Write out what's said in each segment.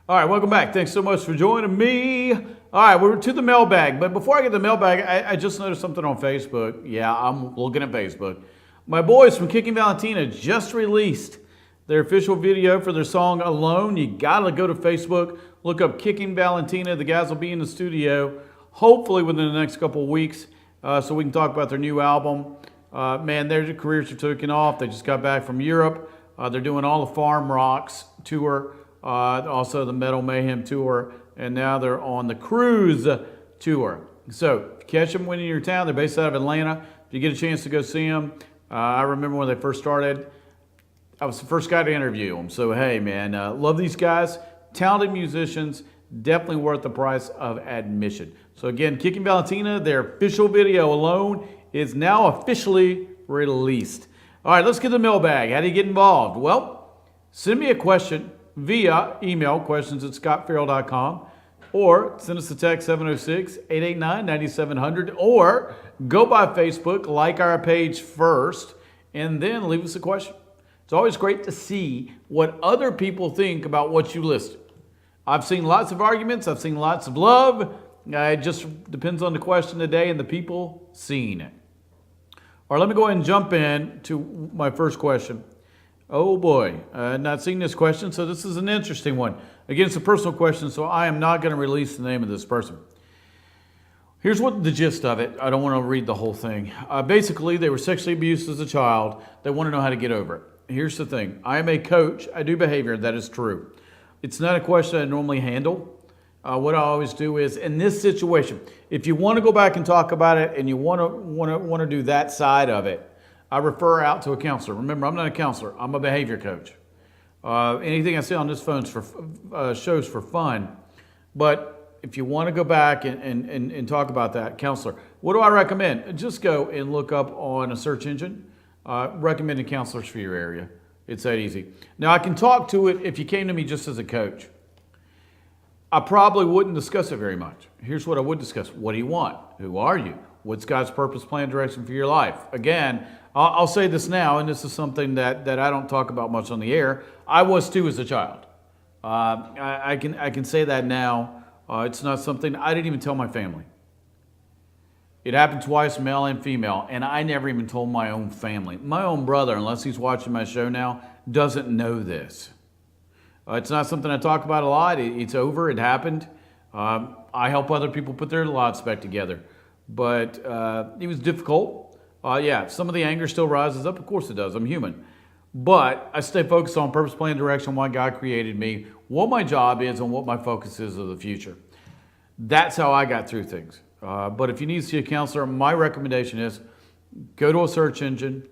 All right, welcome back. Thanks so much for joining me. All right, we're to the mailbag. But before I get to the mailbag, I just noticed something on Facebook. Yeah, I'm looking at Facebook. My boys from Kicking Valentina just released their official video for their song Alone. You got to go to Facebook, look up Kicking Valentina. The guys will be in the studio hopefully within the next couple of weeks so we can talk about their new album. Man, their careers are taking off. They just got back from Europe. They're doing all the Farm Rocks tour. Also the Metal Mayhem tour, and now they're on the Cruise tour. So if you catch them when you're in town, they're based out of Atlanta. If you get a chance to go see them, I remember when they first started, I was the first guy to interview them. So hey man, love these guys, talented musicians, definitely worth the price of admission. So again, Kicking Valentina, their official video Alone is now officially released. All right, let's get the mailbag. How do you get involved? Well, send me a question via email, questions@scotferrell.com, or send us a text 706-889-9700, or go by Facebook, like our page first, and then leave us a question. It's always great to see what other people think about what you listed. I've seen lots of arguments. I've seen lots of love. It just depends on the question today and the people seeing it. All right, let me go ahead and jump in to my first question. Oh boy, not seen this question, so this is an interesting one. Again, it's a personal question, so I am not going to release the name of this person. Here's what the gist of it. I don't want to read the whole thing. Basically, they were sexually abused as a child. They want to know how to get over it. Here's the thing. I am a coach. I do behavior. That is true. It's not a question I normally handle. What I always do is, in this situation, if you want to go back and talk about it and you want to do that side of it, I refer out to a counselor. Remember, I'm not a counselor. I'm a behavior coach. Anything I say on this phone shows for fun. But if you want to go back and talk about that, counselor, what do I recommend? Just go and look up on a search engine, recommended counselors for your area. It's that easy. Now, I can talk to it if you came to me just as a coach. I probably wouldn't discuss it very much. Here's what I would discuss. What do you want? Who are you? What's God's purpose, plan, direction for your life? Again, I'll say this now, and this is something that I don't talk about much on the air. I was too as a child. I can say that now. It's not something I didn't even tell my family. It happened twice, male and female, and I never even told my own family. My own brother, unless he's watching my show now, doesn't know this. It's not something I talk about a lot. It's over. It happened. I help other people put their lives back together. But it was difficult. Yeah, some of the anger still rises up. Of course it does. I'm human. But I stay focused on purpose, plan, direction, why God created me, what my job is, and what my focus is of the future. That's how I got through things. But if you need to see a counselor, my recommendation is go to a search engine,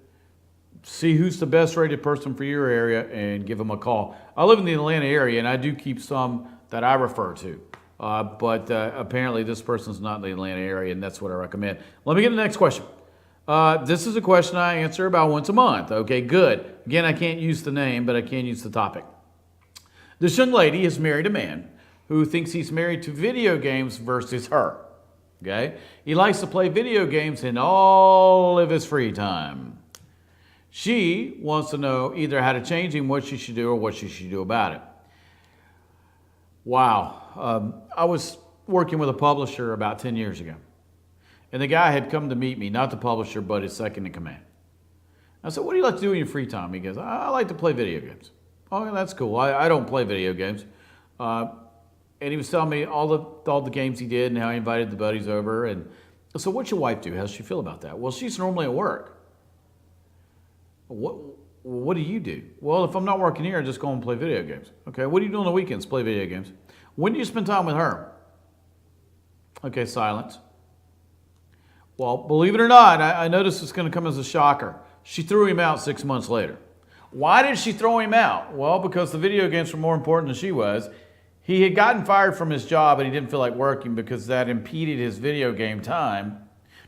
see who's the best rated person for your area, and give them a call. I live in the Atlanta area, and I do keep some that I refer to. But apparently this person's not in the Atlanta area, and that's what I recommend. Let me get to the next question. This is a question I answer about once a month. Okay, good. Again, I can't use the name, but I can use the topic. This young lady has married a man who thinks he's married to video games versus her. Okay? He likes to play video games in all of his free time. She wants to know either how to change him, what she should do, or what she should do about it. Wow. I was working with a publisher about 10 years ago. And the guy had come to meet me, not the publisher, but his second in command. I said, what do you like to do in your free time? He goes, I like to play video games. Oh, that's cool. I don't play video games. And he was telling me all the games he did and how he invited the buddies over. And so what's your wife do? How does she feel about that? Well, she's normally at work. What do you do? Well, if I'm not working here, I just go and play video games. Okay, what do you do on the weekends? Play video games. When do you spend time with her? Okay, silence. Well, believe it or not, I noticed it's going to come as a shocker. She threw him out 6 months later. Why did she throw him out? Well, because the video games were more important than she was. He had gotten fired from his job and he didn't feel like working because that impeded his video game time.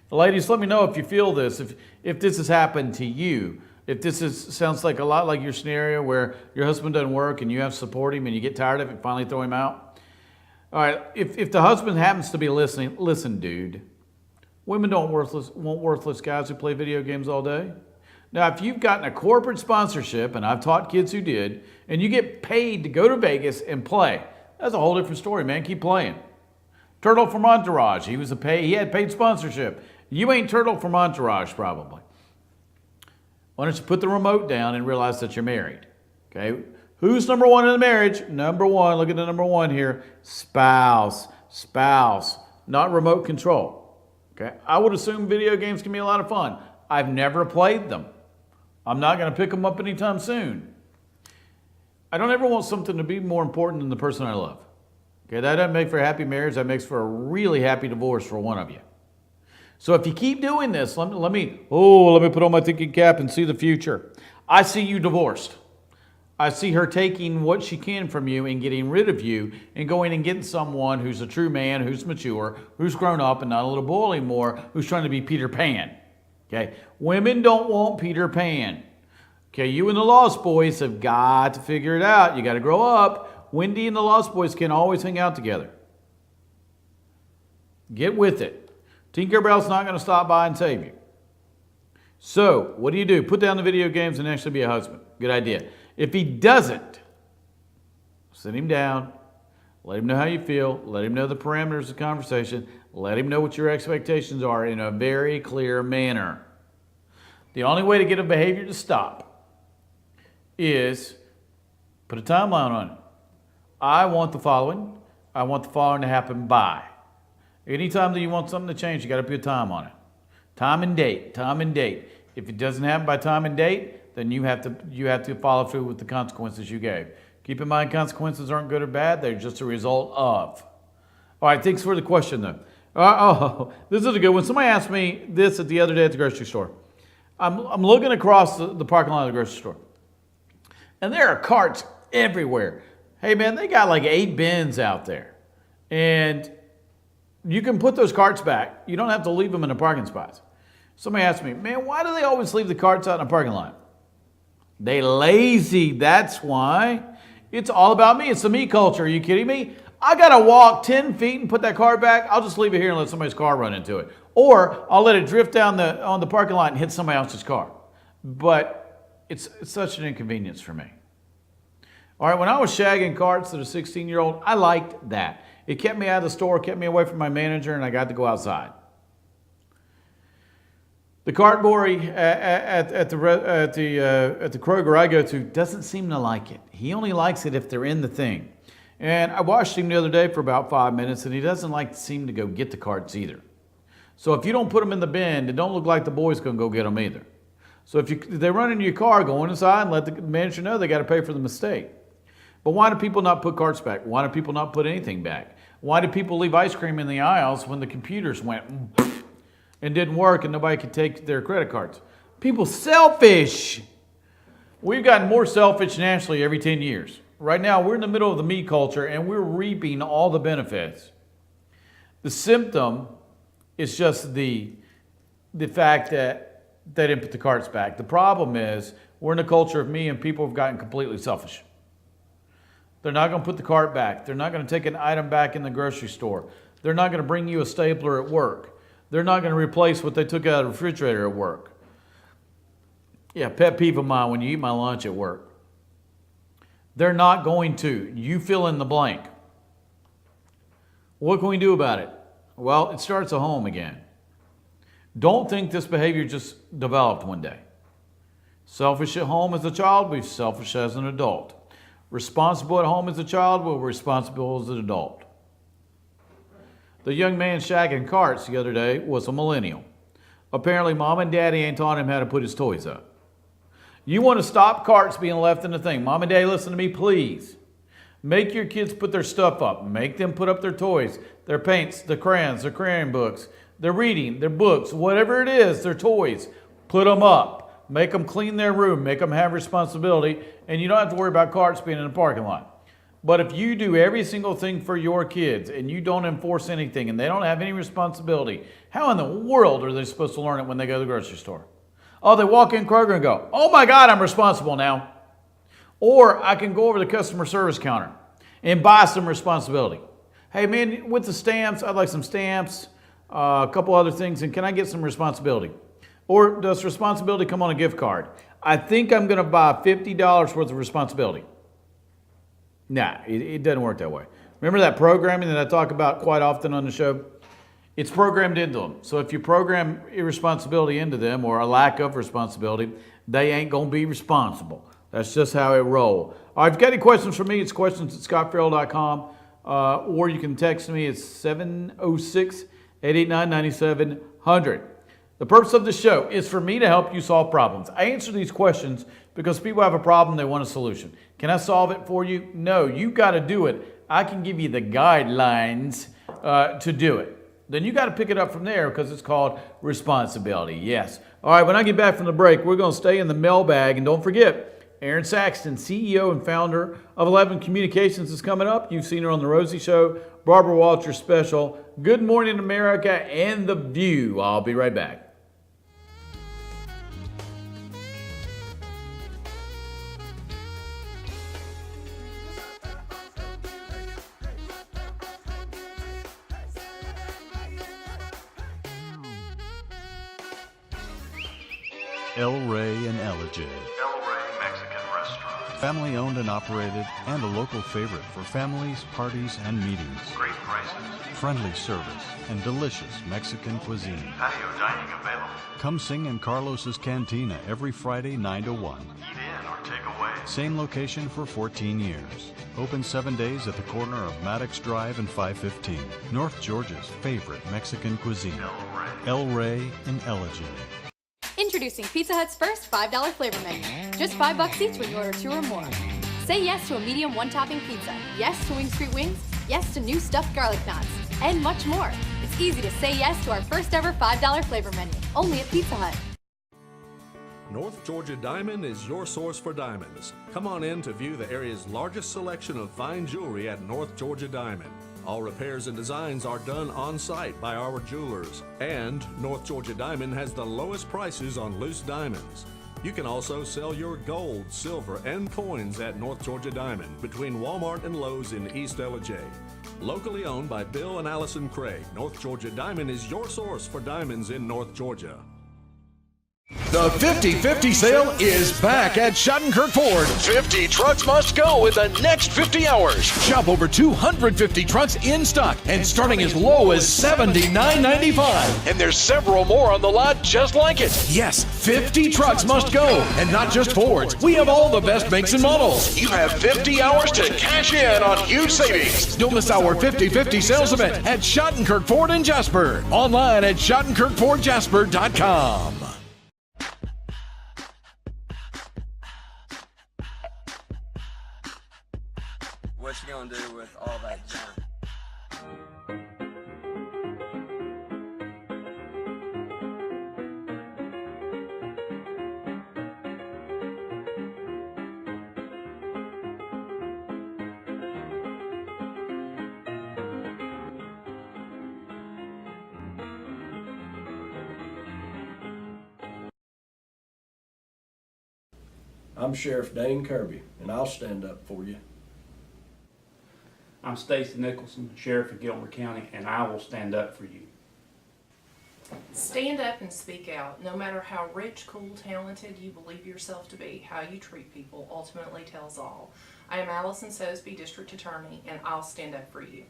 Ladies, let me know if you feel this, if this has happened to you. If this sounds like a lot like your scenario where your husband doesn't work and you have to support him and you get tired of it and finally throw him out. All right, if the husband happens to be listening, listen, dude. Women don't want worthless guys who play video games all day. Now, if you've gotten a corporate sponsorship, and I've taught kids who did, and you get paid to go to Vegas and play, That's a whole different story, man. Keep playing. Turtle from Entourage. He had paid sponsorship. You ain't Turtle from Entourage, probably. Why don't you put the remote down and realize that you're married? Okay. Who's number one in the marriage? Number one. Look at the number one here. Spouse. Spouse. Not remote control. Okay. I would assume video games can be a lot of fun. I've never played them. I'm not going to pick them up anytime soon. I don't ever want something to be more important than the person I love. Okay, that doesn't make for a happy marriage. That makes for a really happy divorce for one of you. So if you keep doing this, let me put on my thinking cap and see the future. I see you divorced. I see her taking what she can from you and getting rid of you and going and getting someone who's a true man, who's mature, who's grown up and not a little boy anymore, who's trying to be Peter Pan. Okay, women don't want Peter Pan. Okay, you and the Lost Boys have got to figure it out. You got to grow up. Wendy and the Lost Boys can always hang out together. Get with it. Tinkerbell's not going to stop by and save you. So, what do? Put down the video games and actually be a husband. Good idea. If he doesn't, sit him down. Let him know how you feel. Let him know the parameters of the conversation. Let him know what your expectations are in a very clear manner. The only way to get a behavior to stop is put a timeline on it. I want the following. I want the following to happen by. Anytime that you want something to change, you got to put a time on it. Time and date. Time and date. If it doesn't happen by time and date, then you have to follow through with the consequences you gave. Keep in mind, consequences aren't good or bad. They're just a result of. All right, thanks for the question, though. This is a good one. Somebody asked me this the other day at the grocery store. I'm looking across the parking lot of the grocery store, and there are carts everywhere. Hey, man, they got like 8 bins out there. And you can put those carts back. You don't have to leave them in the parking spots. Somebody asked me, man, why do they always leave the carts out in the parking lot? They lazy, that's why. It's all about me. It's the me culture. Are you kidding me? I got to walk 10 feet and put that car back. I'll just leave it here and let somebody's car run into it. Or I'll let it drift down on the parking lot and hit somebody else's car. But it's such an inconvenience for me. All right, when I was shagging carts at a 16-year-old, I liked that. It kept me out of the store, kept me away from my manager, and I got to go outside. The cart boy at the Kroger I go to doesn't seem to like it. He only likes it if they're in the thing. And I watched him the other day for about 5 minutes, and he doesn't seem to go get the carts either. So if you don't put them in the bin, it don't look like the boy's going to go get them either. So if they run into your car, go inside and let the manager know they got to pay for the mistake. But why do people not put carts back? Why do people not put anything back? Why do people leave ice cream in the aisles when the computers went and didn't work and nobody could take their credit cards? People selfish. We've gotten more selfish nationally every 10 years. Right now, we're in the middle of the me culture and we're reaping all the benefits. The symptom is just the fact that they didn't put the carts back. The problem is we're in a culture of me and people have gotten completely selfish. They're not going to put the cart back. They're not going to take an item back in the grocery store. They're not going to bring you a stapler at work. They're not going to replace what they took out of the refrigerator at work. Yeah, pet peeve of mine when you eat my lunch at work. They're not going to. You fill in the blank. What can we do about it? Well, it starts at home again. Don't think this behavior just developed one day. Selfish at home as a child, be selfish as an adult. Responsible at home as a child, will be responsible as an adult. The young man shagging carts the other day was a millennial. Apparently, mom and daddy ain't taught him how to put his toys up. You want to stop carts being left in the thing. Mom and daddy, listen to me, please. Make your kids put their stuff up. Make them put up their toys, their paints, their crayons, their crayon books, their reading, their books, whatever it is, their toys. Put them up. Make them clean their room. Make them have responsibility. And you don't have to worry about carts being in the parking lot. But if you do every single thing for your kids and you don't enforce anything and they don't have any responsibility, how in the world are they supposed to learn it when they go to the grocery store? Oh, they walk in Kroger and go, oh my God, I'm responsible now. Or I can go over to the customer service counter and buy some responsibility. Hey man, with the stamps, I'd like some stamps, a couple other things, and can I get some responsibility? Or does responsibility come on a gift card? I think I'm going to buy $50 worth of responsibility. Nah, it doesn't work that way. Remember that programming that I talk about quite often on the show? It's programmed into them. So if you program irresponsibility into them or a lack of responsibility, they ain't going to be responsible. That's just how it rolls. All right, if you've got any questions for me, it's questions@scottferrell.com, or you can text me at 706-889-9700. The purpose of the show is for me to help you solve problems. I answer these questions because people have a problem, they want a solution. Can I solve it for you? No, you got to do it. I can give you the guidelines to do it. Then you got to pick it up from there because it's called responsibility. Yes. All right, when I get back from the break, we're going to stay in the mailbag. And don't forget, Erin Saxton, CEO and founder of 11 Communications, is coming up. You've seen her on The Rosie Show, Barbara Walters special, Good Morning America, and The View. I'll be right back. El Rey and Elijah. El Rey Mexican Restaurant. Family owned and operated, and a local favorite for families, parties, and meetings. Great prices. Friendly service and delicious Mexican cuisine. Patio dining available. Come sing in Carlos's Cantina every Friday 9 to 1. Eat in or take away. Same location for 14 years. Open 7 days at the corner of Maddox Drive and 515. North Georgia's favorite Mexican cuisine. El Rey. El Rey and Elijah. Introducing Pizza Hut's first $5 flavor menu. Just $5 each when you order 2 or more. Say yes to a medium one-topping pizza. Yes to Wing Street Wings. Yes to new stuffed garlic knots. And much more. It's easy to say yes to our first ever $5 flavor menu. Only at Pizza Hut. North Georgia Diamond is your source for diamonds. Come on in to view the area's largest selection of fine jewelry at North Georgia Diamond. All repairs and designs are done on site by our jewelers. And North Georgia Diamond has the lowest prices on loose diamonds. You can also sell your gold, silver, and coins at North Georgia Diamond between Walmart and Lowe's in East Elijah. Locally owned by Bill and Allison Craig, North Georgia Diamond is your source for diamonds in North Georgia. The 50-50 sale is back at Schottenkirk Ford. 50 trucks must go in the next 50 hours. Shop over 250 trucks in stock and starting as low as $79.95. And there's several more on the lot just like it. Yes, 50 trucks must go. And not just Fords. We have all the best makes and models. You have 50 hours to cash in on huge savings. Don't miss our 50-50 sales event at Schottenkirk Ford in Jasper. Online at SchottenkirkFordJasper.com. What you gonna do with all that junk? I'm Sheriff Dane Kirby, and I'll stand up for you. I'm Stacy Nicholson, Sheriff of Gilmer County, and I will stand up for you. Stand up and speak out. No matter how rich, cool, talented you believe yourself to be, how you treat people ultimately tells all. I am Allison Sosby, District Attorney, and I'll stand up for you.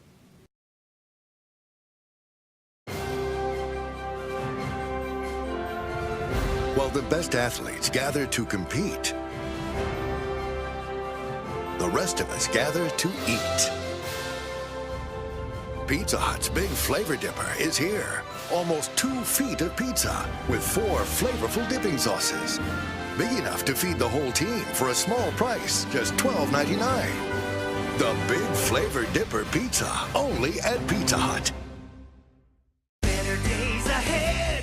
While the best athletes gather to compete, the rest of us gather to eat. Pizza Hut's Big Flavor Dipper is here. Almost 2 feet of pizza with 4 flavorful dipping sauces. Big enough to feed the whole team for a small price, just $12.99. The Big Flavor Dipper Pizza, only at Pizza Hut.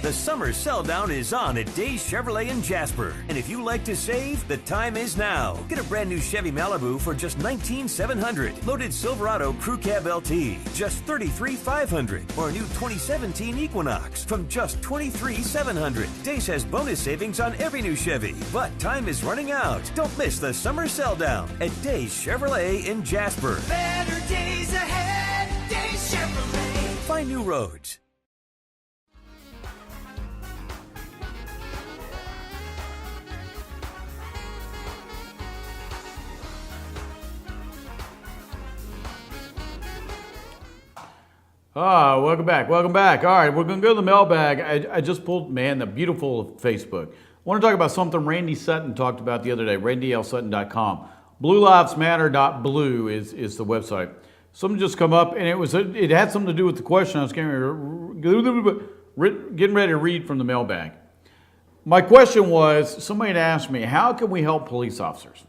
The summer sell down is on at Days Chevrolet in Jasper. And if you like to save, the time is now. Get a brand new Chevy Malibu for just $19,700. Loaded Silverado Crew Cab LT, just $33,500. Or a new 2017 Equinox from just $23,700. Days has bonus savings on every new Chevy. But time is running out. Don't miss the summer sell down at Days Chevrolet in Jasper. Better days ahead, Days Chevrolet. Find new roads. Welcome back. Welcome back. All right, we're going to go to the mailbag. I just pulled, man, the beautiful Facebook. I want to talk about something Randy Sutton talked about the other day, randylsutton.com. BlueLivesMatter.blue is the website. Something just come up, and it had something to do with the question I was getting ready to read from the mailbag. My question was, somebody had asked me, how can we help police officers?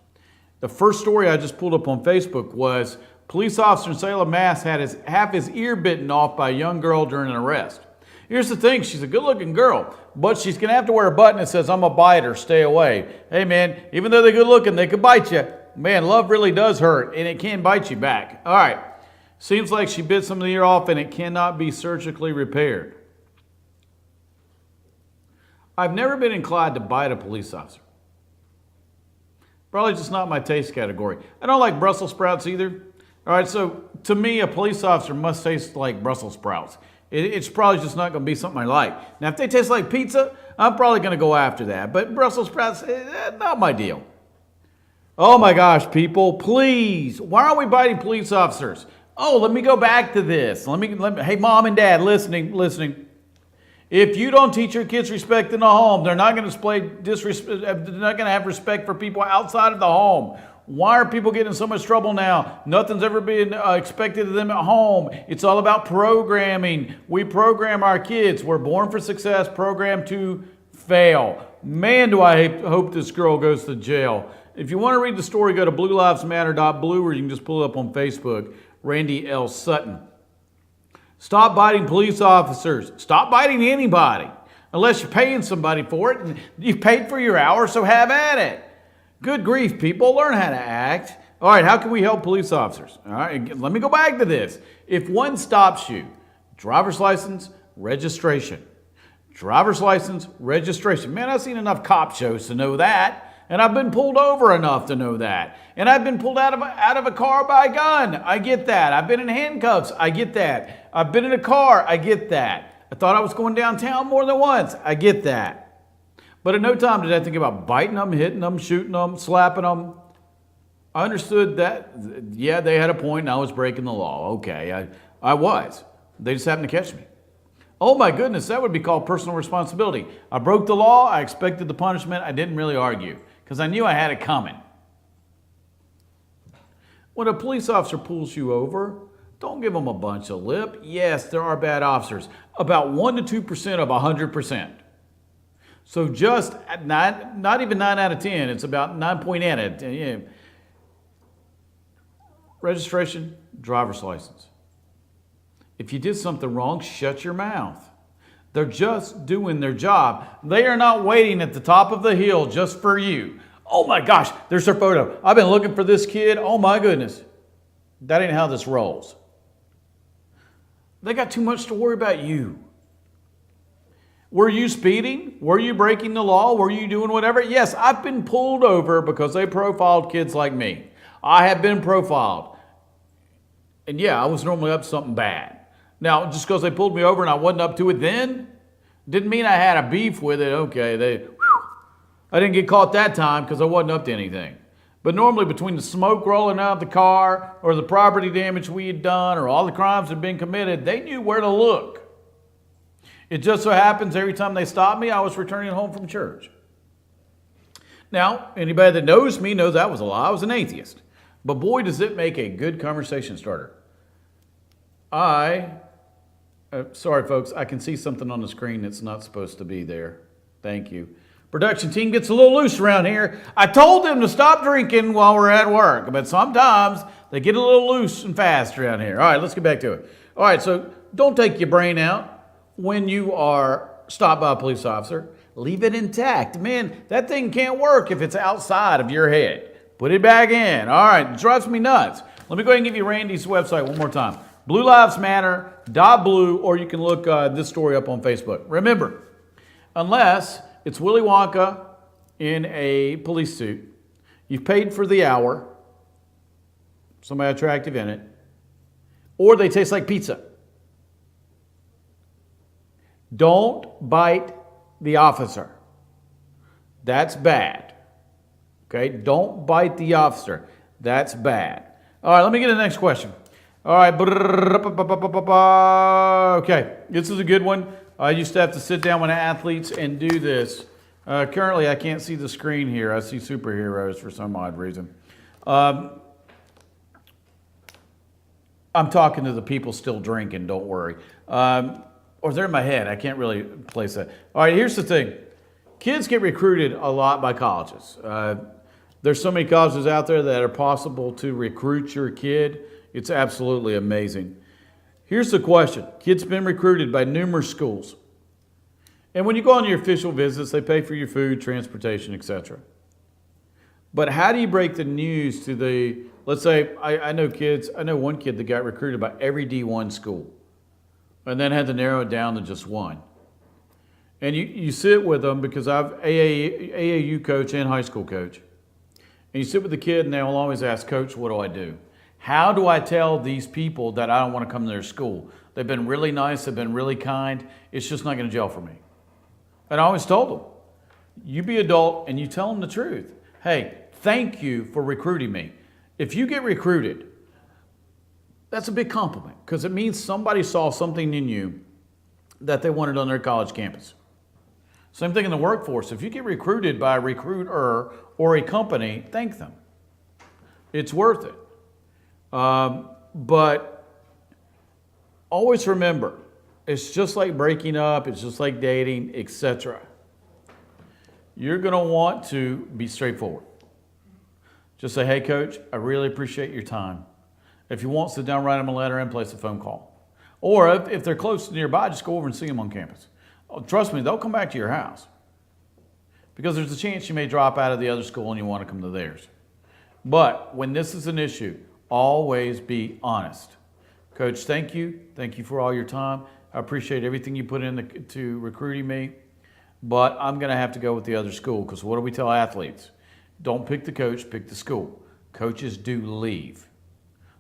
The first story I just pulled up on Facebook was, police officer in Salem, Mass. had half his ear bitten off by a young girl during an arrest. Here's the thing, she's a good-looking girl, but she's going to have to wear a button that says, I'm a biter, stay away. Hey, man, even though they're good-looking, they could bite you. Man, love really does hurt, and it can bite you back. All right, seems like she bit some of the ear off, and it cannot be surgically repaired. I've never been inclined to bite a police officer. Probably just not my taste category. I don't like Brussels sprouts either. All right, so to me, a police officer must taste like Brussels sprouts. It's probably just not going to be something I like. Now, if they taste like pizza, I'm probably going to go after that. But Brussels sprouts, not my deal. Oh my gosh, people, please. Why aren't we biting police officers? Oh, let me go back to this. Hey, mom and dad, listening. If you don't teach your kids respect in the home, they're not going to display disrespect. They're not going to have respect for people outside of the home. Why are people getting in so much trouble now? Nothing's ever been expected of them at home. It's all about programming. We program our kids. We're born for success, programmed to fail. Man, do I hope this girl goes to jail. If you want to read the story, go to bluelivesmatter.blue, or you can just pull it up on Facebook, Randy L. Sutton. Stop biting police officers. Stop biting anybody. Unless you're paying somebody for it. And you've paid for your hour, so have at it. Good grief, people. Learn how to act. All right, how can we help police officers? All right, let me go back to this. If one stops you, driver's license, registration. Driver's license, registration. Man, I've seen enough cop shows to know that. And I've been pulled over enough to know that. And I've been pulled out of a car by a gun. I get that. I've been in handcuffs. I get that. I've been in a car. I get that. I thought I was going downtown more than once. I get that. But at no time did I think about biting them, hitting them, shooting them, slapping them. I understood that, yeah, they had a point and I was breaking the law. Okay, I was. They just happened to catch me. Oh my goodness, that would be called personal responsibility. I broke the law. I expected the punishment. I didn't really argue because I knew I had it coming. When a police officer pulls you over, don't give them a bunch of lip. Yes, there are bad officers. About 1% to 2% of 100%. So just not even 9 out of 10. It's about 9.8 out of 10. Yeah. Registration, driver's license. If you did something wrong, shut your mouth. They're just doing their job. They are not waiting at the top of the hill just for you. Oh my gosh, there's their photo. I've been looking for this kid. Oh my goodness. That ain't how this rolls. They got too much to worry about you. Were you speeding? Were you breaking the law? Were you doing whatever? Yes, I've been pulled over because they profiled kids like me. I have been profiled. And yeah, I was normally up to something bad. Now, just because they pulled me over and I wasn't up to it then, didn't mean I had a beef with it. Okay, I didn't get caught that time because I wasn't up to anything. But normally between the smoke rolling out of the car or the property damage we had done or all the crimes that had been committed, they knew where to look. It just so happens every time they stopped me, I was returning home from church. Now, anybody that knows me knows that was a lie. I was an atheist. But boy, does it make a good conversation starter. Sorry folks, I can see something on the screen that's not supposed to be there. Thank you. Production team gets a little loose around here. I told them to stop drinking while we're at work, but sometimes they get a little loose and fast around here. All right, let's get back to it. All right, so don't take your brain out when you are stopped by a police officer. Leave it intact. Man, that thing can't work if it's outside of your head. Put it back in. All right, it drives me nuts. Let me go ahead and give you Randy's website one more time. BlueLivesMatter.blue, or you can look this story up on Facebook. Remember, unless it's Willy Wonka in a police suit, you've paid for the hour, somebody attractive in it, or they taste like pizza. Don't bite the officer. That's bad. Okay, don't bite the officer. That's bad. All right, let me get to the next question. All right. Okay. This is a good one. I used to have to sit down with athletes and do this. Currently, I can't see the screen here. I see superheroes for some odd reason. I'm talking to the people still drinking, don't worry. Or they're in my head. I can't really place that. All right, here's the thing. Kids get recruited a lot by colleges. There's so many colleges out there that are possible to recruit your kid. It's absolutely amazing. Here's the question. Kids been recruited by numerous schools. And when you go on your official visits, they pay for your food, transportation, etc. But how do you break the news to the, let's say, I know one kid that got recruited by every D1 school and then had to narrow it down to just one. And you sit with them, because I've AAU coach and high school coach. And you sit with the kid and they'll always ask, Coach, what do I do? How do I tell these people that I don't want to come to their school? They've been really nice, they've been really kind. It's just not going to gel for me. And I always told them, you be adult and you tell them the truth. Hey, thank you for recruiting me. If you get recruited, that's a big compliment, because it means somebody saw something in you that they wanted on their college campus. Same thing in the workforce. If you get recruited by a recruiter or a company, thank them. It's worth it. But always remember, it's just like breaking up, it's just like dating, etc. You're going to want to be straightforward. Just say, hey, Coach, I really appreciate your time. If you want, sit down, write them a letter, and place a phone call. Or if they're close nearby, just go over and see them on campus. Trust me, they'll come back to your house, because there's a chance you may drop out of the other school and you want to come to theirs. But when this is an issue, always be honest. Coach, thank you. Thank you for all your time. I appreciate everything you put into recruiting me, but I'm going to have to go with the other school, because what do we tell athletes? Don't pick the coach, pick the school. Coaches do leave.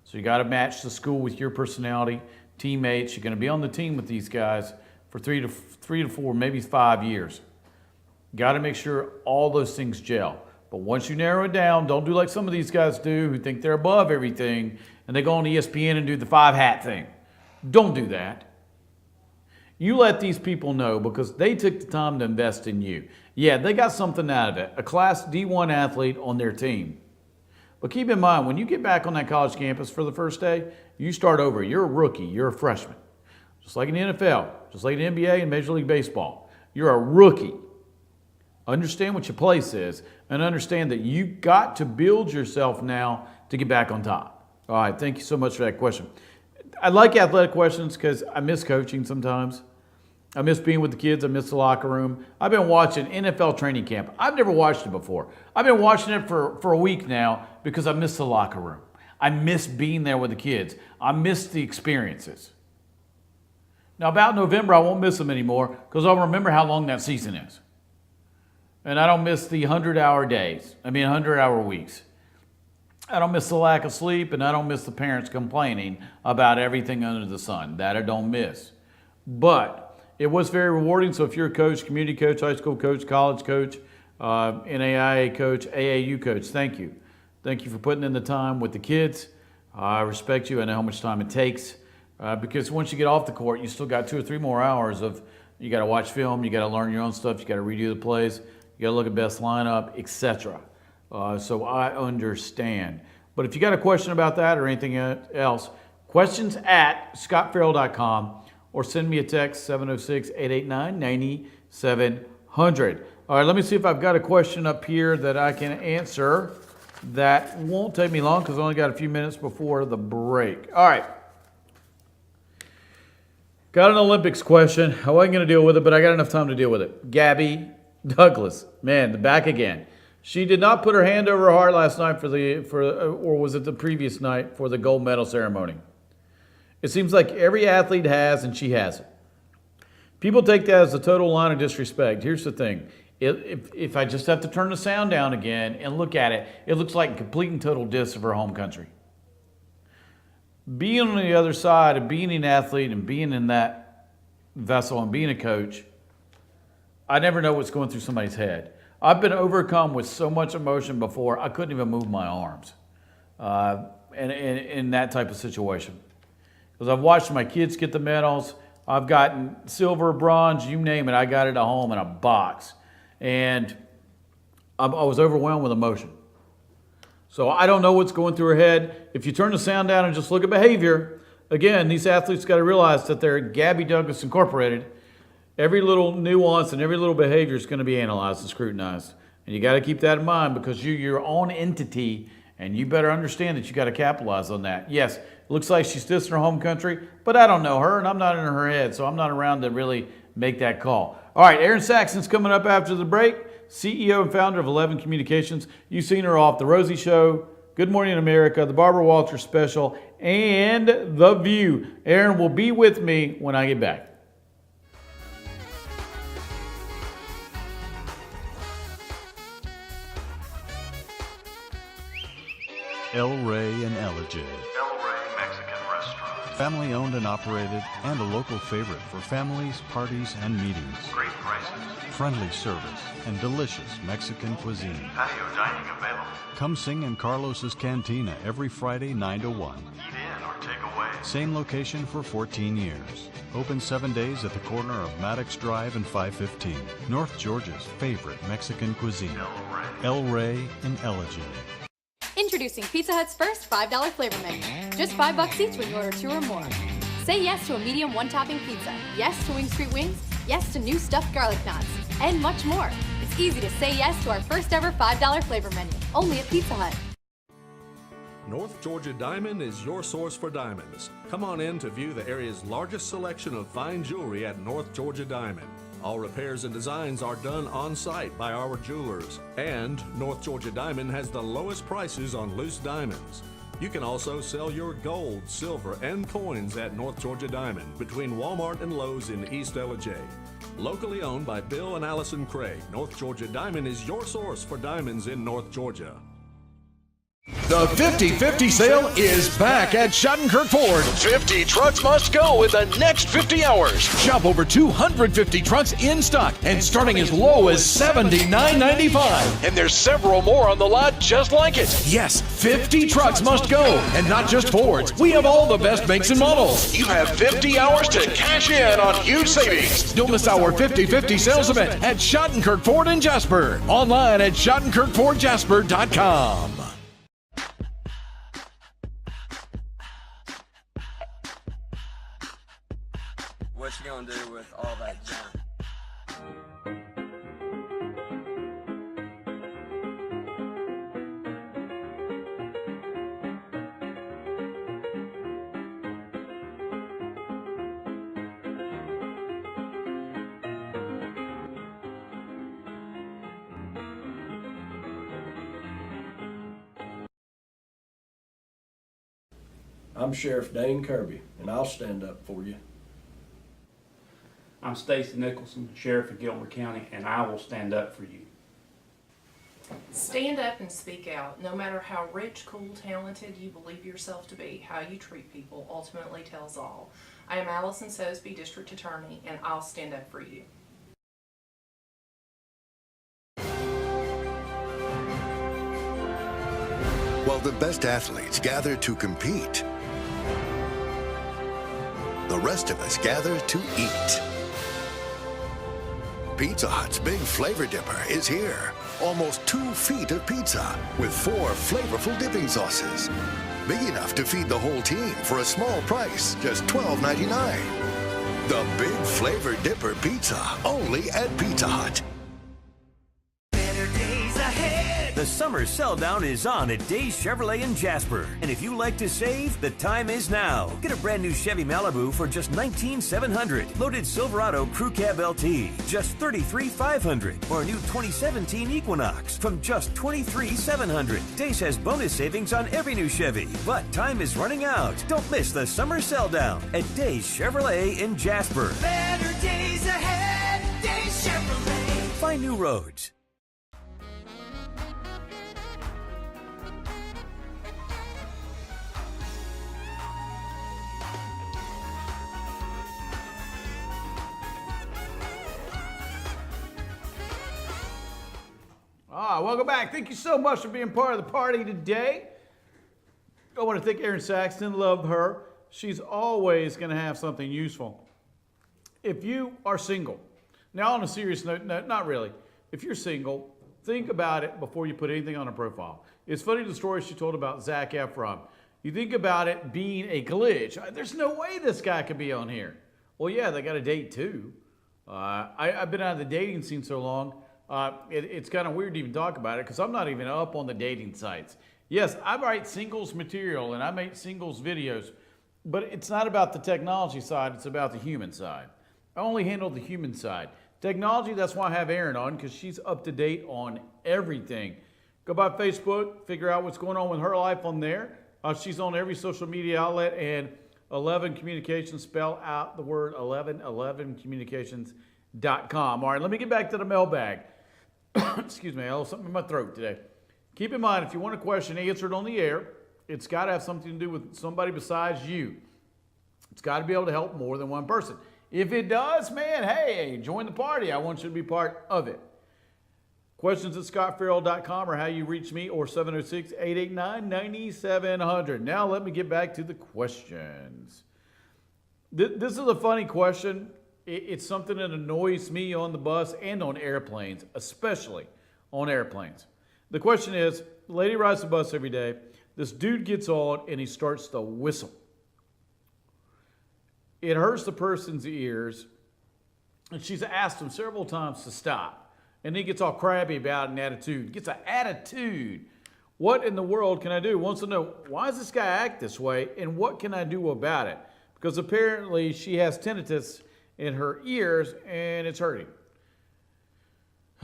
So you got to match the school with your personality, teammates. You're going to be on the team with these guys for three to four, maybe 5 years. Got to make sure all those things gel. But once you narrow it down, don't do like some of these guys do who think they're above everything and they go on ESPN and do the 5-hat thing. Don't do that. You let these people know, because they took the time to invest in you. Yeah, they got something out of it, a Class D1 athlete on their team. But keep in mind, when you get back on that college campus for the first day, you start over. You're a rookie. You're a freshman. Just like in the NFL, just like in the NBA and Major League Baseball. You're a rookie. Understand what your place is, and understand that you got to build yourself now to get back on top. All right, thank you so much for that question. I like athletic questions because I miss coaching sometimes. I miss being with the kids. I miss the locker room. I've been watching NFL training camp. I've never watched it before. I've been watching it for a week now because I miss the locker room. I miss being there with the kids. I miss the experiences. Now, about November, I won't miss them anymore, because I'll remember how long that season is. And I don't miss the 100-hour weeks. I don't miss the lack of sleep, and I don't miss the parents complaining about everything under the sun. That I don't miss. But it was very rewarding. So if you're a coach, community coach, high school coach, college coach, NAIA coach, AAU coach, thank you. Thank you for putting in the time with the kids. I respect you. I know how much time it takes. Because once you get off the court, you still got 2 or 3 more hours of, you got to watch film, you got to learn your own stuff, you got to redo the plays, you got to look at best lineup, etc. So I understand. But if you got a question about that or anything else, questions at scottferrell.com, or send me a text, 706-889-9700. All right, let me see if I've got a question up here that I can answer. That won't take me long, because I only got a few minutes before the break. All right. Got an Olympics question. I wasn't going to deal with it, but I got enough time to deal with it. Gabby Douglas, man, back again. She did not put her hand over her heart last night or was it the previous night, for the gold medal ceremony. It seems like every athlete has, and she hasn't. People take that as a total line of disrespect. Here's the thing. If I just have to turn the sound down again and look at it, it looks like complete and total diss of her home country. Being on the other side of being an athlete and being in that vessel and being a coach, I never know what's going through somebody's head. I've been overcome with so much emotion before, I couldn't even move my arms in that type of situation. because I've watched my kids get the medals. I've gotten silver, bronze, you name it. I got it at home in a box. And I was overwhelmed with emotion. So I don't know what's going through her head. If you turn the sound down and just look at behavior, again, these athletes got to realize that they're Gabby Douglas Incorporated. Every little nuance and every little behavior is going to be analyzed and scrutinized. And you got to keep that in mind because you're your own entity, and you better understand that you got to capitalize on that. Yes, it looks like she's dissing her home country, but I don't know her, and I'm not in her head, so I'm not around to really make that call. All right, Erin Saxon's coming up after the break, CEO and founder of 11 Communications. You've seen her off The Rosie Show, Good Morning America, The Barbara Walters Special, and The View. Erin will be with me when I get back. El Rey and Ellijay. El Rey Mexican Restaurant. Family owned and operated, and a local favorite for families, parties, and meetings. Great prices. Friendly service and delicious Mexican cuisine. Patio dining available. Come sing in Carlos's Cantina every Friday 9 to 1. Eat in or take away. Same location for 14 years. Open 7 days at the corner of Maddox Drive and 515. North Georgia's favorite Mexican cuisine. El Rey and Ellijay. Introducing Pizza Hut's first $5 flavor menu. Just $5 each when you order 2 or more. Say yes to a medium one-topping pizza. Yes to Wing Street Wings. Yes to new stuffed garlic knots. And much more. It's easy to say yes to our first ever $5 flavor menu. Only at Pizza Hut. North Georgia Diamond is your source for diamonds. Come on in to view the area's largest selection of fine jewelry at North Georgia Diamond. All repairs and designs are done on site by our jewelers. And North Georgia Diamond has the lowest prices on loose diamonds. You can also sell your gold, silver, and coins at North Georgia Diamond between Walmart and Lowe's in East Ellijay. Locally owned by Bill and Allison Craig, North Georgia Diamond is your source for diamonds in North Georgia. The 50-50 sale is back at Schottenkirk Ford. 50 trucks must go in the next 50 hours. Shop over 250 trucks in stock and starting as low as $79.95. And there's several more on the lot just like it. Yes, 50 trucks must go. And not just Fords. We have all the best makes and models. You have 50 hours to cash in on huge savings. Don't miss our 50-50 sales event at Schottenkirk Ford in Jasper. Online at SchottenkirkFordJasper.com. What you gonna do with all that junk? I'm Sheriff Dane Kirby, and I'll stand up for you. I'm Stacy Nicholson, Sheriff of Gilmer County, and I will stand up for you. Stand up and speak out. No matter how rich, cool, talented you believe yourself to be, how you treat people ultimately tells all. I am Allison Sosby, District Attorney, and I'll stand up for you. While the best athletes gather to compete, the rest of us gather to eat. Pizza Hut's Big Flavor Dipper is here. Almost 2 feet of pizza with 4 flavorful dipping sauces. Big enough to feed the whole team for a small price, just $12.99. The Big Flavor Dipper Pizza, only at Pizza Hut. The summer sell down is on at Days Chevrolet in Jasper. And if you like to save, the time is now. Get a brand new Chevy Malibu for just $19,700. Loaded Silverado Crew Cab LT, just $33,500. Or a new 2017 Equinox from just $23,700. Days has bonus savings on every new Chevy. But time is running out. Don't miss the summer sell down at Days Chevrolet in Jasper. Better days ahead, Days Chevrolet. Find new roads. Welcome back. Thank you so much for being part of the party today. I want to thank Erin Saxon. Love her. she's always going to have something useful. If you are single, now on a serious note, no, not really. If you're single, think about it before you put anything on a profile. It's funny the story she told about Zac Efron. You think about it being a glitch. There's no way this guy could be on here. Well, yeah, they got a date too. I've been out of the dating scene so long, it's kind of weird to even talk about it because I'm not even up on the dating sites. Yes, I write singles material and I make singles videos, but it's not about the technology side, it's about the human side. I only handle the human side. Technology, that's why I have Erin on, because she's up to date on everything. Go by Facebook, figure out what's going on with her life on there. She's on every social media outlet, and 11 Communications, spell out the word 11communications.com. All right, let me get back to the mailbag. Excuse me, I have something in my throat today. Keep in mind, if you want a question answered on the air, it's got to have something to do with somebody besides you. It's got to be able to help more than one person. If it does, man, hey, join the party. I want you to be part of it. Questions at scottferrell.com or how you reach me, or 706-889-9700. Now let me get back to the questions. This is a funny question. It's something that annoys me on the bus and on airplanes, especially on airplanes. The question is, lady rides the bus every day. This dude gets on and he starts to whistle. It hurts the person's ears, and she's asked him several times to stop. And he gets all crabby about an attitude. Gets an attitude. What in the world can I do? Wants to know, why does this guy act this way, and what can I do about it? Because apparently she has tinnitus in her ears, and it's hurting.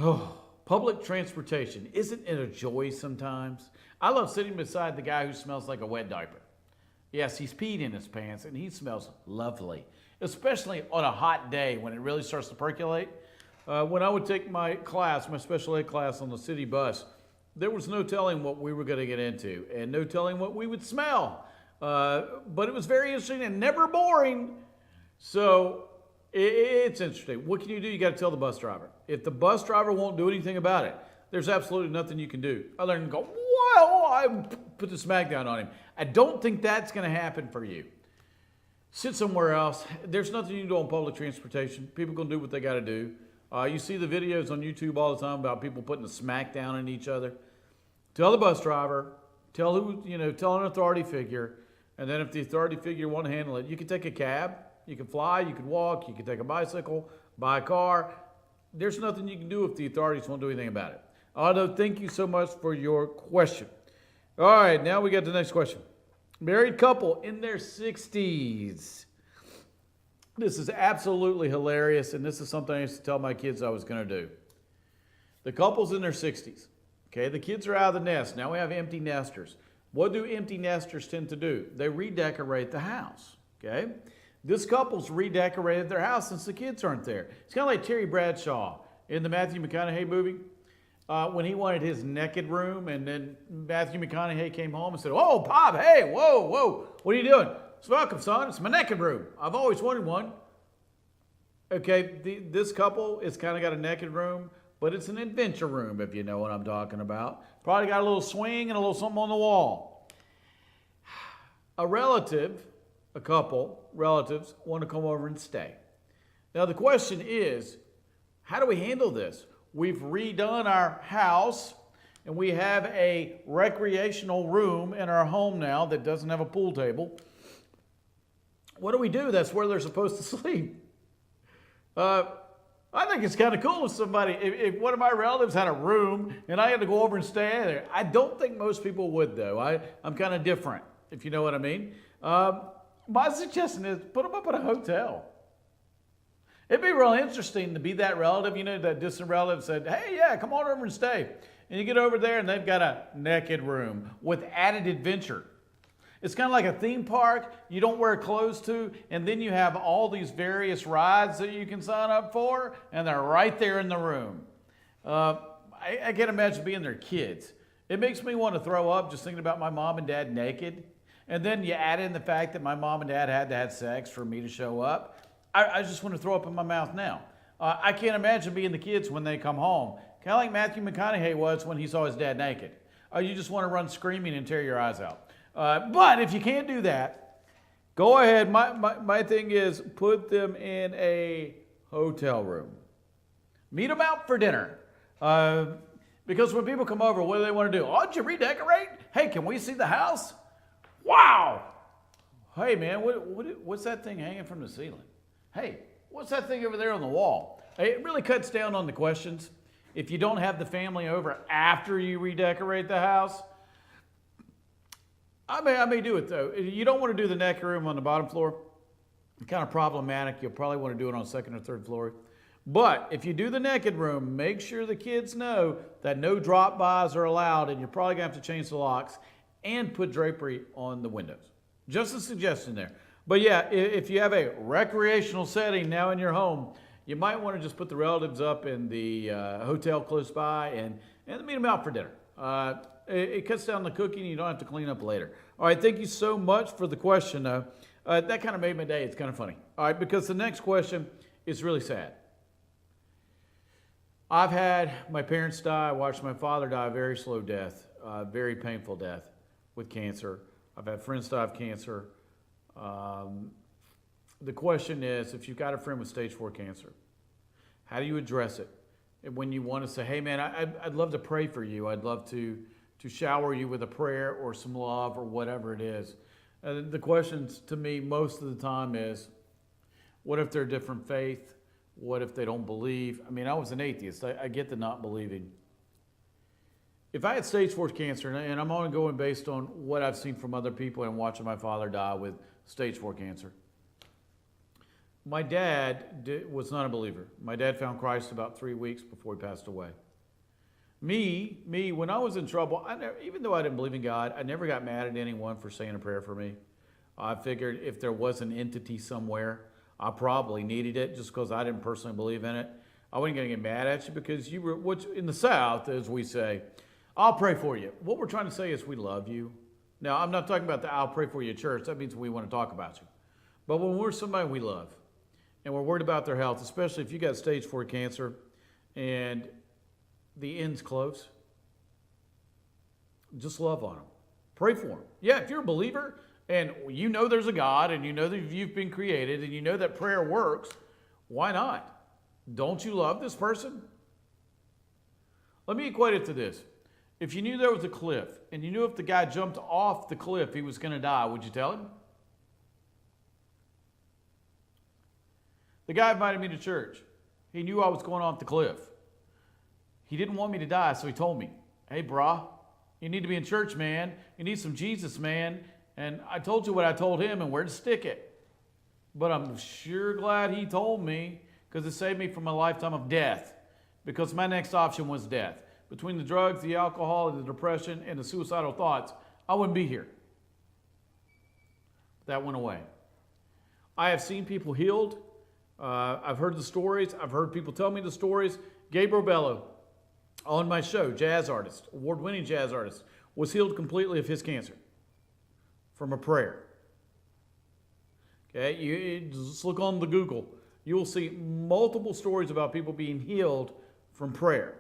Oh, public transportation. Isn't it a joy sometimes? I love sitting beside the guy who smells like a wet diaper. Yes, he's peed in his pants, and he smells lovely, especially on a hot day when it really starts to percolate. When I would take my class, my special ed class on the city bus, there was no telling what we were going to get into and no telling what we would smell. But it was very interesting and never boring. So it's interesting. What can you do? You got to tell the bus driver. If the bus driver won't do anything about it, there's absolutely nothing you can do. Other than go, whoa, I put the smack down on him. I don't think that's going to happen for you. Sit somewhere else. There's nothing you can do on public transportation. People going to do what they got to do. You see the videos on YouTube all the time about people putting the smack down on each other. Tell the bus driver, tell an authority figure, and then if the authority figure won't handle it, you can take a cab, you can fly, you can walk, you can take a bicycle, buy a car. There's nothing you can do if the authorities won't do anything about it. Otto, thank you so much for your question. All right, now we got the next question. Married couple in their 60s. This is absolutely hilarious, and this is something I used to tell my kids I was going to do. The couple's in their 60s. Okay, the kids are out of the nest. Now we have empty nesters. What do empty nesters tend to do? They redecorate the house. Okay, this couple's redecorated their house since the kids aren't there. It's kind of like Terry Bradshaw in the Matthew McConaughey movie when he wanted his naked room, and then Matthew McConaughey came home and said, "Oh, Pop, hey, whoa, what are you doing?" "It's welcome, son. It's my naked room. I've always wanted one." Okay, this couple has kind of got a naked room, but it's an adventure room, if you know what I'm talking about. Probably got a little swing and a little something on the wall. A couple, relatives, want to come over and stay. Now the question is, how do we handle this? We've redone our house, and we have a recreational room in our home now that doesn't have a pool table. What do we do? That's where they're supposed to sleep. I think it's kind of cool if somebody, if one of my relatives had a room and I had to go over and stay there. I don't think most people would, though. I'm kind of different, if you know what I mean. My suggestion is put them up at a hotel. It'd be real interesting to be that relative, that distant relative said, "Hey, yeah, come on over and stay." And you get over there and they've got a naked room with added adventure. It's kind of like a theme park you don't wear clothes to, and then you have all these various rides that you can sign up for, and they're right there in the room. I can't imagine being their kids. It makes me want to throw up just thinking about my mom and dad naked. And then you add in the fact that my mom and dad had to have sex for me to show up. I just want to throw up in my mouth now. I can't imagine being the kids when they come home. Kind of like Matthew McConaughey was when he saw his dad naked. You just want to run screaming and tear your eyes out. But if you can't do that, Go ahead. My thing is put them in a hotel room. Meet them out for dinner. Because when people come over, what do they want to do? Oh, did you redecorate? Hey, can we see the house? Wow. Hey, man, what's that thing hanging from the ceiling? Hey, what's that thing over there on the wall? It really cuts down on the questions. If you don't have the family over after you redecorate the house, I may do it though. You don't want to do the naked room on the bottom floor. It's kind of problematic. You'll probably want to do it on the second or third floor. But if you do the naked room, make sure the kids know that no drop-bys are allowed, and you're probably going to have to change the locks and put drapery on the windows. Just a suggestion there. But yeah, if you have a recreational setting now in your home, you might want to just put the relatives up in the hotel close by and meet them out for dinner. It cuts down the cooking, and you don't have to clean up later. All right, thank you so much for the question, though. That kind of made my day. It's kind of funny. All right, because the next question is really sad. I've had my parents die. I watched my father die a very slow death, very painful death with cancer. I've had friends die of cancer. The question is, if you've got a friend with stage 4 cancer, how do you address it? And when you want to say, hey man, I'd love to pray for you. I'd love to shower you with a prayer or some love or whatever it is. The question to me most of the time is, what if they're a different faith? What if they don't believe? I mean, I was an atheist. I get the not believing. If I had stage 4 cancer, and I'm only going based on what I've seen from other people and watching my father die with stage 4 cancer. My dad was not a believer. My dad found Christ about 3 weeks before he passed away. Me, when I was in trouble, even though I didn't believe in God, I never got mad at anyone for saying a prayer for me. I figured if there was an entity somewhere, I probably needed it just because I didn't personally believe in it. I wasn't going to get mad at you because you were, which in the South, as we say, I'll pray for you. What we're trying to say is we love you. Now, I'm not talking about the I'll pray for you church. That means we want to talk about you. But when we're somebody we love and we're worried about their health, especially if you got stage 4 cancer and the end's close, just love on them. Pray for them. Yeah, if you're a believer and you know there's a God and you know that you've been created and you know that prayer works, why not? Don't you love this person? Let me equate it to this. If you knew there was a cliff and you knew if the guy jumped off the cliff he was going to die, would you tell him? The guy invited me to church. He knew I was going off the cliff. He didn't want me to die, so he told me, hey, brah, you need to be in church, man. You need some Jesus, man. And I told you what I told him and where to stick it. But I'm sure glad he told me because it saved me from a lifetime of death because my next option was death. Between the drugs, the alcohol, the depression, and the suicidal thoughts, I wouldn't be here. That went away. I have seen people healed. I've heard the stories. I've heard people tell me the stories. Gabriel Bello, on my show, jazz artist, award-winning jazz artist, was healed completely of his cancer from a prayer. Okay, you just look on the Google. You will see multiple stories about people being healed from prayer.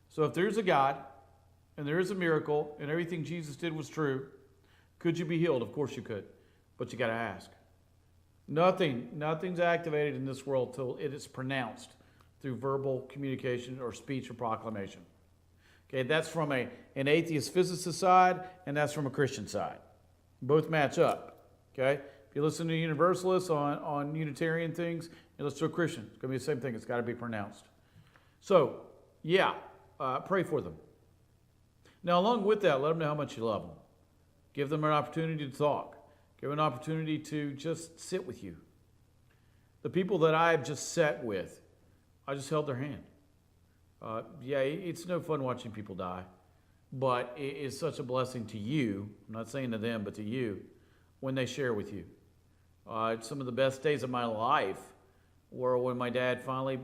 So if there's a God and there is a miracle and everything Jesus did was true, could you be healed? Of course you could, but you got to ask. Nothing's activated in this world till it is pronounced through verbal communication or speech or proclamation. Okay, that's from an atheist physicist side, and that's from a Christian side. Both match up. Okay, if you listen to universalists on Unitarian things, you listen to a Christian, it's going to be the same thing. It's got to be pronounced. So, yeah, pray for them. Now, along with that, let them know how much you love them. Give them an opportunity to talk. Give them an opportunity to just sit with you. The people that I've just sat with, I just held their hand. Yeah, it's no fun watching people die, but it is such a blessing to you. I'm not saying to them, but to you, when they share with you. Some of the best days of my life were when my dad finally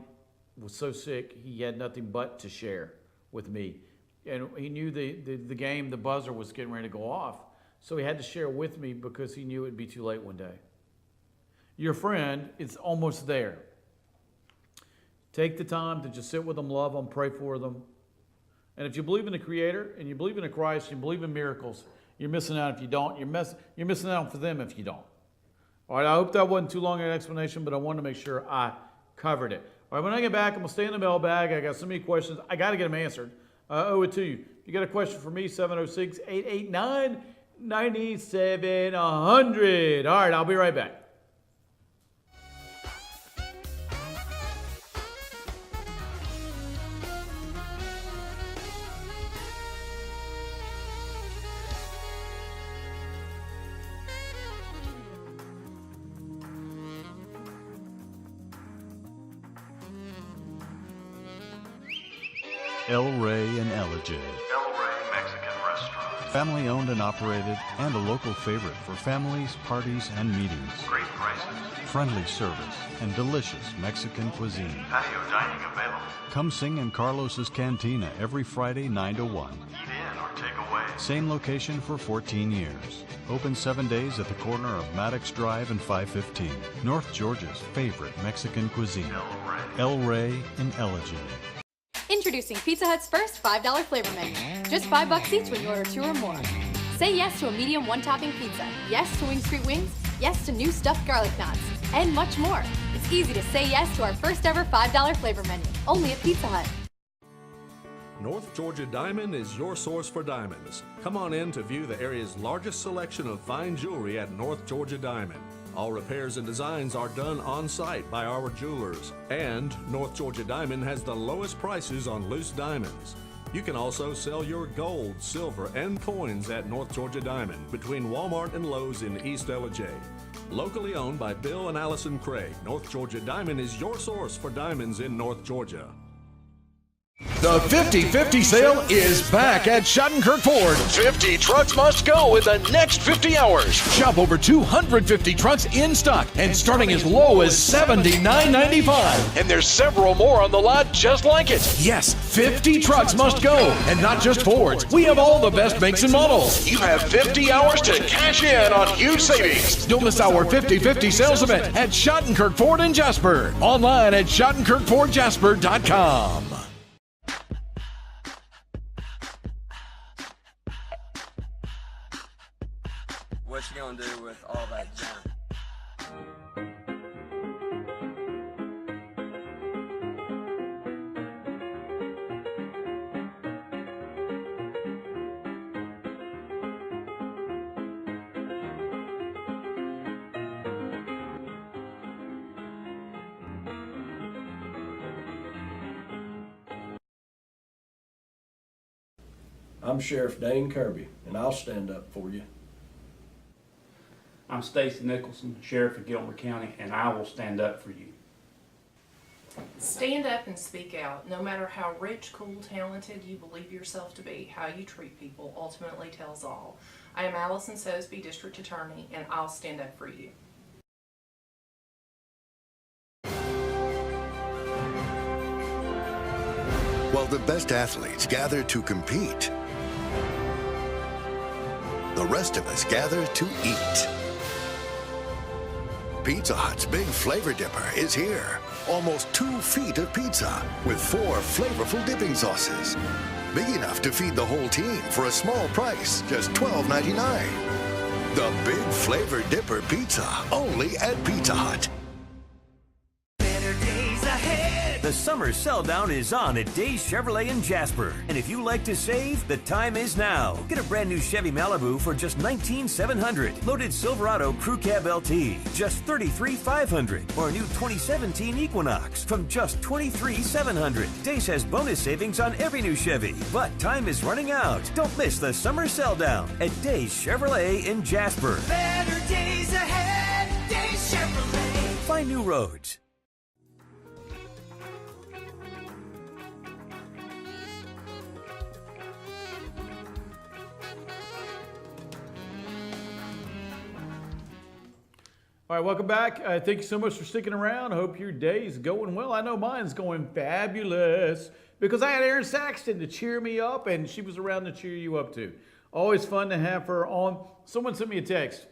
was so sick, he had nothing but to share with me. And he knew the game, the buzzer was getting ready to go off. So he had to share with me because he knew it would be too late one day. Your friend is almost there. Take the time to just sit with them, love them, pray for them. And if you believe in the Creator and you believe in a Christ and you believe in miracles, You're missing out if you don't. You're missing out for them if you don't. All right, I hope that wasn't too long an explanation, but I wanted to make sure I covered it. All right, when I get back, I'm going to stay in the mailbag. I got so many questions. I got to get them answered. I owe it to you. If you got a question for me, 706-889-9700. All right, I'll be right back. El Rey and Elijah. El Rey Mexican Restaurant. Family owned and operated, and a local favorite for families, parties, and meetings. Great prices. Friendly service and delicious Mexican cuisine. Patio dining available. Come sing in Carlos's Cantina every Friday 9 to 1. Eat in or take away. Same location for 14 years. Open 7 days at the corner of Maddox Drive and 515. North Georgia's favorite Mexican cuisine. El Rey and Elijah. Introducing Pizza Hut's first $5 flavor menu. Just $5 each when you order 2 or more. Say yes to a medium one-topping pizza. Yes to Wing Street Wings. Yes to new stuffed garlic knots. And much more. It's easy to say yes to our first ever $5 flavor menu. Only at Pizza Hut. North Georgia Diamond is your source for diamonds. Come on in to view the area's largest selection of fine jewelry at North Georgia Diamond. All repairs and designs are done on site by our jewelers. And North Georgia Diamond has the lowest prices on loose diamonds. You can also sell your gold, silver, and coins at North Georgia Diamond between Walmart and Lowe's in East Elijah. Locally owned by Bill and Allison Craig, North Georgia Diamond is your source for diamonds in North Georgia. The 50-50 sale is back at Schottenkirk Ford. 50 trucks must go in the next 50 hours. Shop over 250 trucks in stock and starting as low as $79.95. And there's several more on the lot just like it. Yes, 50 trucks must go. And not just Fords. We have all the best makes and models. You have 50 hours to cash in on huge savings. Don't miss our 50-50 sales event at Schottenkirk Ford in Jasper. Online at SchottenkirkFordJasper.com. What you gonna do with all that junk? I'm Sheriff Dane Kirby, and I'll stand up for you. I'm Stacy Nicholson, Sheriff of Gilmer County, and I will stand up for you. Stand up and speak out. No matter how rich, cool, talented you believe yourself to be, how you treat people ultimately tells all. I am Allison Sosby, District Attorney, and I'll stand up for you. While the best athletes gather to compete, the rest of us gather to eat. Pizza Hut's Big Flavor Dipper is here. Almost 2 feet of pizza with 4 flavorful dipping sauces. Big enough to feed the whole team for a small price, just $12.99. The Big Flavor Dipper Pizza, only at Pizza Hut. Better days ahead. The summer sell down is on at Days Chevrolet in Jasper. And if you like to save, the time is now. Get a brand new Chevy Malibu for just $19,700. Loaded Silverado Crew Cab LT, just $33,500. Or a new 2017 Equinox from just $23,700. Days has bonus savings on every new Chevy. But time is running out. Don't miss the summer sell down at Days Chevrolet in Jasper. Better days ahead. Days Chevrolet. Find new roads. All right, welcome back. Thank you so much for sticking around. I hope your day is going well. I know mine's going fabulous because I had Erin Saxton to cheer me up, and she was around to cheer you up too. Always fun to have her on. Someone sent me a text.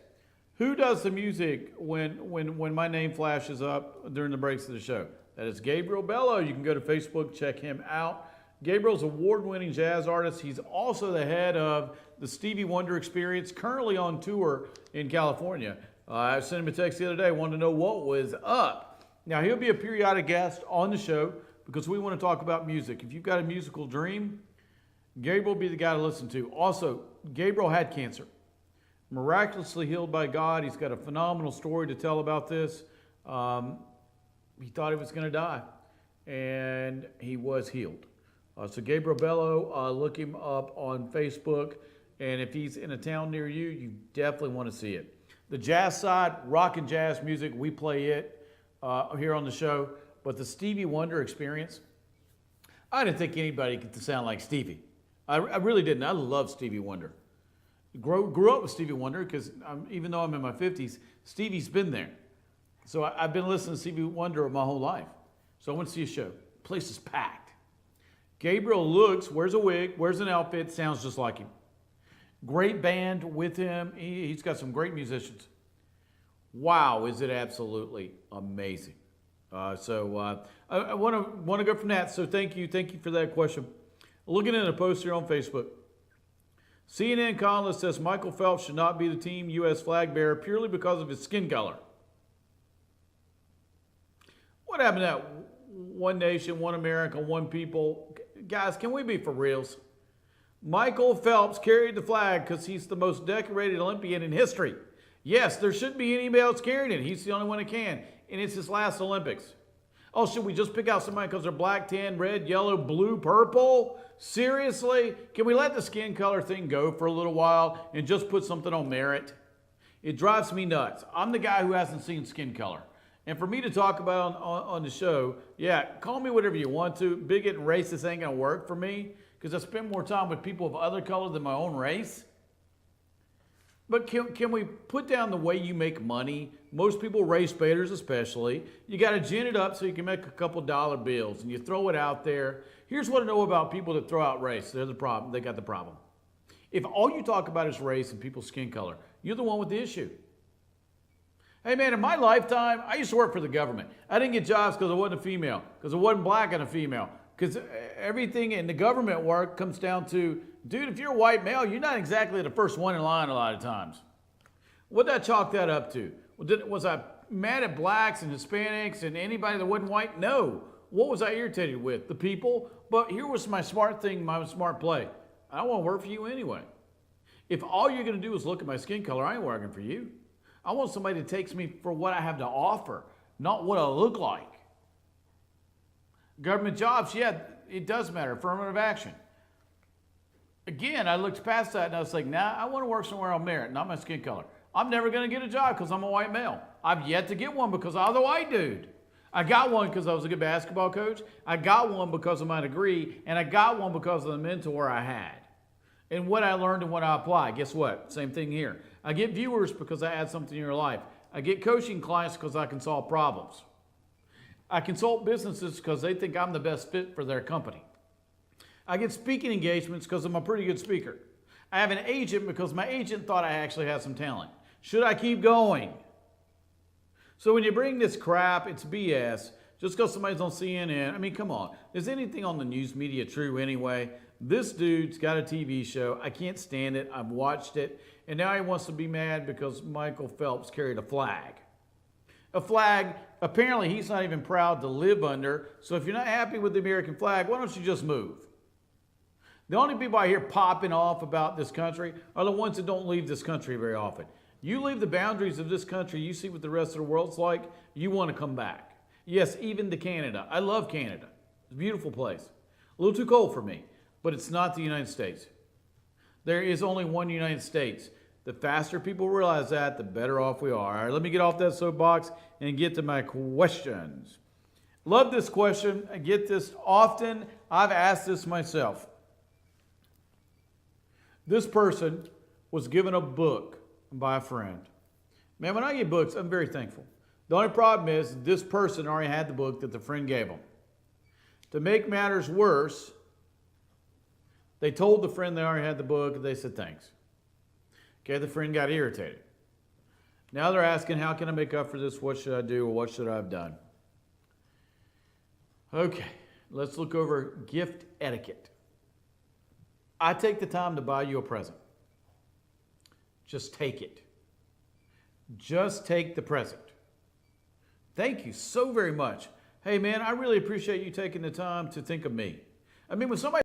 Who does the music when my name flashes up during the breaks of the show? That is Gabriel Bello. You can go to Facebook, check him out. Gabriel's award-winning jazz artist. He's also the head of the Stevie Wonder Experience, currently on tour in California. I sent him a text the other day, wanted to know what was up. Now, he'll be a periodic guest on the show because we want to talk about music. If you've got a musical dream, Gabriel will be the guy to listen to. Also, Gabriel had cancer. Miraculously healed by God. He's got a phenomenal story to tell about this. He thought he was going to die, and he was healed. So Gabriel Bello, look him up on Facebook, and if he's in a town near you, you definitely want to see it. The jazz side, rock and jazz music, we play it here on the show, but the Stevie Wonder Experience, I didn't think anybody could sound like Stevie. I really didn't. I love Stevie Wonder. Grew up with Stevie Wonder because even though I'm in my 50s, Stevie's been there. So I've been listening to Stevie Wonder my whole life. So I went to see a show. Place is packed. Gabriel looks, wears a wig, wears an outfit, sounds just like him. Great band with him. He's got some great musicians. Wow, is it absolutely amazing. I want to go from that. So thank you for that question. Looking at a post here on Facebook. CNN columnist says Michael Phelps should not be the team U.S. flag bearer purely because of his skin color. What happened to that? One nation, one America, one people. Guys, can we be for reals? Michael Phelps carried the flag because he's the most decorated Olympian in history. Yes, there shouldn't be anybody else carrying it. He's the only one that can, and it's his last Olympics. Oh, should we just pick out somebody because they're black, tan, red, yellow, blue, purple? Seriously? Can we let the skin color thing go for a little while and just put something on merit? It drives me nuts. I'm the guy who hasn't seen skin color. And for me to talk about on the show, yeah, call me whatever you want to. Bigot and racist ain't going to work for me because I spend more time with people of other color than my own race. But can we put down the way you make money? Most people, race baiters especially, you got to gin it up so you can make a couple dollar bills and you throw it out there. Here's what I know about people that throw out race. They're the problem. They got the problem. If all you talk about is race and people's skin color, you're the one with the issue. Hey man, in my lifetime, I used to work for the government. I didn't get jobs because I wasn't a female, because I wasn't black and a female. Because everything in the government work comes down to, dude, if you're a white male, you're not exactly the first one in line a lot of times. What did I chalk that up to? Was I mad at blacks and Hispanics and anybody that wasn't white? No. What was I irritated with? The people. But here was my smart thing, my smart play. I don't want to work for you anyway. If all you're going to do is look at my skin color, I ain't working for you. I want somebody that takes me for what I have to offer, not what I look like. Government jobs, yeah, it does matter. Affirmative action. Again, I looked past that and I was like, nah, I want to work somewhere on merit, not my skin color. I'm never going to get a job because I'm a white male. I've yet to get one because I was a white dude. I got one because I was a good basketball coach. I got one because of my degree. And I got one because of the mentor I had. And what I learned and what I applied. Guess what? Same thing here. I get viewers because I add something in your life. I get coaching clients because I can solve problems. I consult businesses because they think I'm the best fit for their company. I get speaking engagements because I'm a pretty good speaker. I have an agent because my agent thought I actually had some talent. Should I keep going? So when you bring this crap, it's BS. Just because somebody's on CNN, I mean, come on. Is anything on the news media true anyway? This dude's got a TV show. I can't stand it. I've watched it. And now he wants to be mad because Michael Phelps carried a flag. A flag, apparently he's not even proud to live under. So if you're not happy with the American flag, why don't you just move? The only people I hear popping off about this country are the ones that don't leave this country very often. You leave the boundaries of this country, you see what the rest of the world's like, you want to come back. Yes, even to Canada. I love Canada. It's a beautiful place. A little too cold for me, but it's not the United States. There is only one United States. The faster people realize that, the better off we are. All right, let me get off that soapbox and get to my questions. Love this question. I get this often. I've asked this myself. This person was given a book by a friend. Man, when I get books, I'm very thankful. The only problem is this person already had the book that the friend gave him. To make matters worse, they told the friend they already had the book, and they said thanks. Okay, the friend got irritated. Now they're asking, how can I make up for this? What should I do, or what should I have done? Okay, let's look over gift etiquette. I take the time to buy you a present. Just take it. Just take the present. Thank you so very much. Hey man, I really appreciate you taking the time to think of me. I mean, when somebody